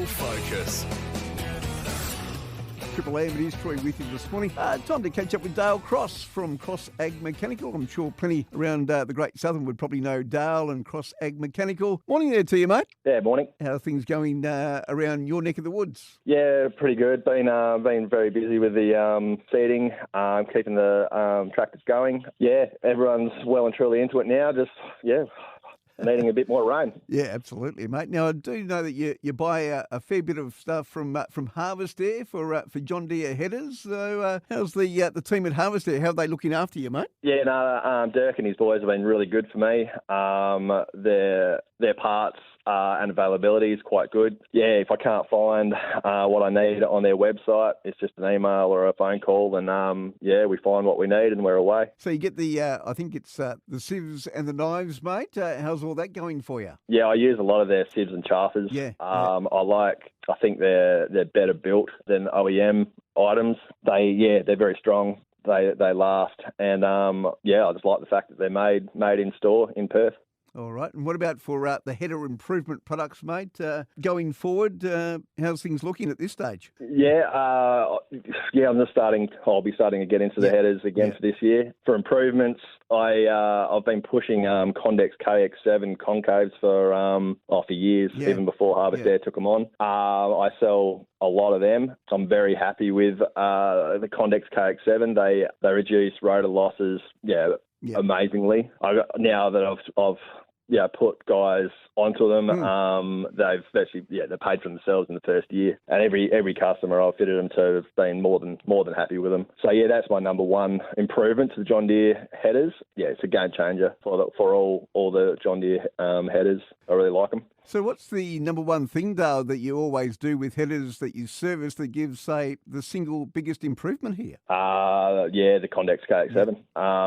Focus. Triple M, it is Troy with you this morning. Time to catch up with Dale Cross from Cross Ag Mechanical. I'm sure plenty around the Great Southern would probably know Dale and Cross Ag Mechanical. Morning there to you, mate. Yeah, morning. How are things going around your neck of the woods? Yeah, pretty good. Been very busy with the seeding, keeping the tractors going. Yeah, everyone's well and truly into it now. Just, needing a bit more rain. Yeah, absolutely, mate. Now, I do know that you buy a fair bit of stuff from Harvest Air for John Deere headers. So how's the team at Harvest Air? How are they looking after you, mate? Yeah, Dirk and his boys have been really good for me. Their parts and availability is quite good. Yeah, if I can't find what I need on their website, it's just an email or a phone call, and we find what we need and we're away. So you get the, I think it's the sieves and the knives, mate. How's all that going for you? Yeah, I use a lot of their sieves and chaffers. Yeah. I think they're better built than OEM items. They're very strong. They last, and I just like the fact that they're made in store in Perth. All right. And what about for the header improvement products, mate? Going forward, how's things looking at this stage? I'll be starting to get into the headers again for this year. For improvements, I've been pushing Condex KX7 concaves for years, even before Harvest Air took them on. I sell a lot of them. I'm very happy with the Condex KX7. They reduce rotor losses, amazingly. Now that I've put guys onto them. They've paid for themselves in the first year, and every customer I've fitted them to have been more than happy with them. So that's my number one improvement to the John Deere headers. Yeah, it's a game changer for all the John Deere headers. I really like them. So what's the number one thing, Dale, that you always do with headers that you service that gives, say, the single biggest improvement here? The Condex KX7.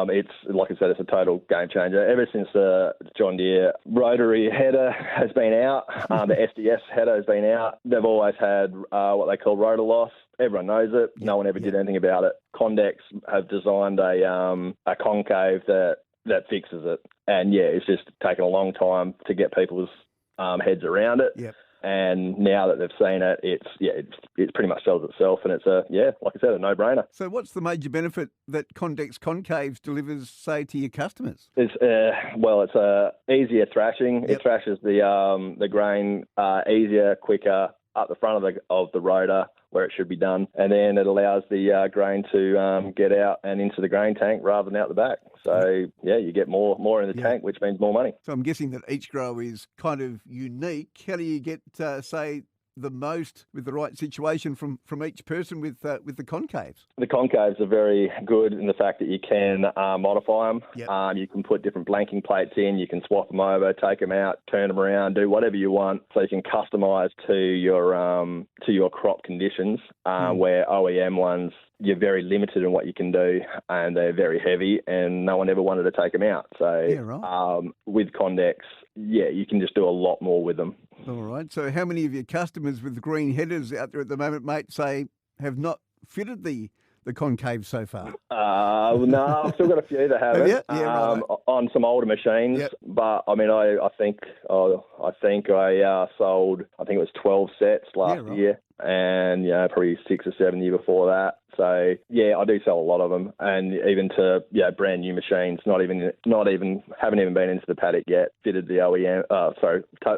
It's, like I said, it's a total game changer. Ever since the John Deere rotary header has been out, the SDS header has been out, they've always had what they call rotor loss. Everyone knows it. No one ever did anything about it. Condex have designed a concave that fixes it. And, it's just taken a long time to get people's heads around it. Yep. And now that they've seen it, it pretty much sells itself, and it's like I said, a no-brainer. So what's the major benefit that Condex Concaves delivers, say, to your customers? It's easier thrashing. Yep. It thrashes the grain easier, quicker up the front of the rotor where it should be done, and then it allows the grain to get out and into the grain tank rather than out the back. So, you get more in the tank, which means more money. So I'm guessing that each grow is kind of unique. How do you get, say, the most with the right situation from each person with the concaves? The concaves are very good in the fact that you can modify them. Yep. You can put different blanking plates in, you can swap them over, take them out, turn them around, do whatever you want. So you can customise to your crop conditions, where OEM ones, you're very limited in what you can do, and they're very heavy, and no one ever wanted to take them out. So with Condex, you can just do a lot more with them. All right. So how many of your customers with the green headers out there at the moment, mate, say have not fitted the concave so far? No, I've still got a few that haven't. On some older machines. Yep. But I mean, I think I sold, I think it was 12 sets last year, and probably 6 or 7 the year before that. So I do sell a lot of them, and even to brand new machines, not even haven't even been into the paddock yet. Fitted the OEM,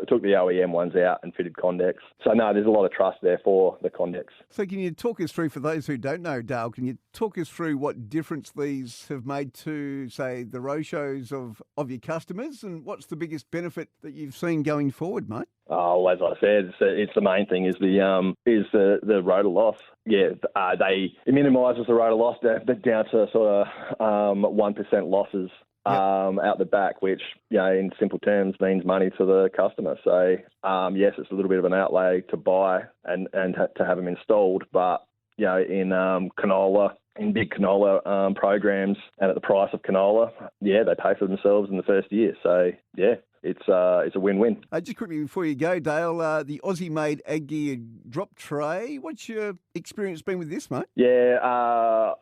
took the OEM ones out and fitted Condex. So no, there's a lot of trust there for the Condex. So can you talk us through, for those who don't know, Dale, can you talk us through what difference these have made to, say, the ratios of your customers, and what's the biggest benefit that you've seen going forward, mate? Oh, as I said, it's the main thing is the rotor loss. It minimises the rotor loss down to sort of 1% losses out the back, which in simple terms means money to the customer. So yes, it's a little bit of an outlay to buy and to have them installed, but in canola. In big canola programs and at the price of canola, they pay for themselves in the first year. So, it's a win-win. Just quickly before you go, Dale, the Aussie-made Ag Gear drop tray. What's your experience been with this, mate? I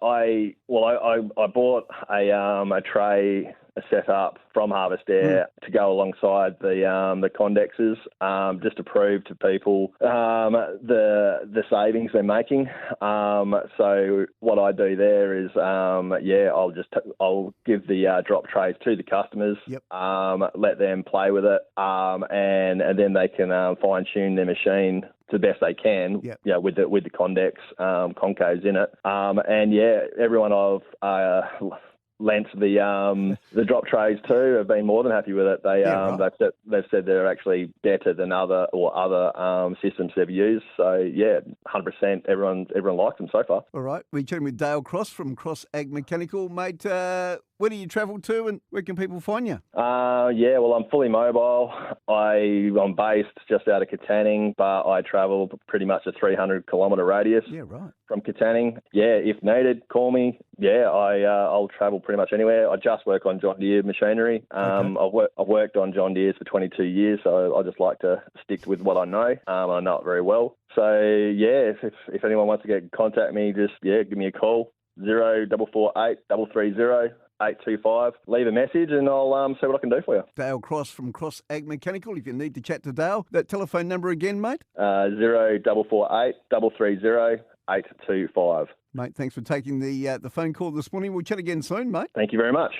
bought a tray set up from Harvest Air to go alongside the Condexes, just to prove to people the savings they're making. So what I do there is, I'll give the drop trays to the customers, let them play with it, and then they can fine tune their machine to the best they can, with the Condex concaves in it. Everyone I've lent the drop trays to have been more than happy with it. They've said they're actually better than other systems they've used. So 100%. Everyone likes them so far. All right, we're chatting with Dale Cross from Cross Ag Mechanical, mate. Where do you travel to, and where can people find you? Well, I'm fully mobile. I'm based just out of Katanning, but I travel pretty much a 300-kilometre radius. Yeah, right. From Katanning. If needed, call me. I'll travel pretty much anywhere. I just work on John Deere machinery. Okay. I've worked on John Deere's for 22 years, so I just like to stick with what I know. I know it very well. So if anyone wants to get in contact me, just give me a call. 0448 330 825. Leave a message and I'll see what I can do for you. Dale Cross from Cross Ag Mechanical. If you need to chat to Dale, that telephone number again, mate? 0448 330 825. Mate, thanks for taking the phone call this morning. We'll chat again soon, mate. Thank you very much.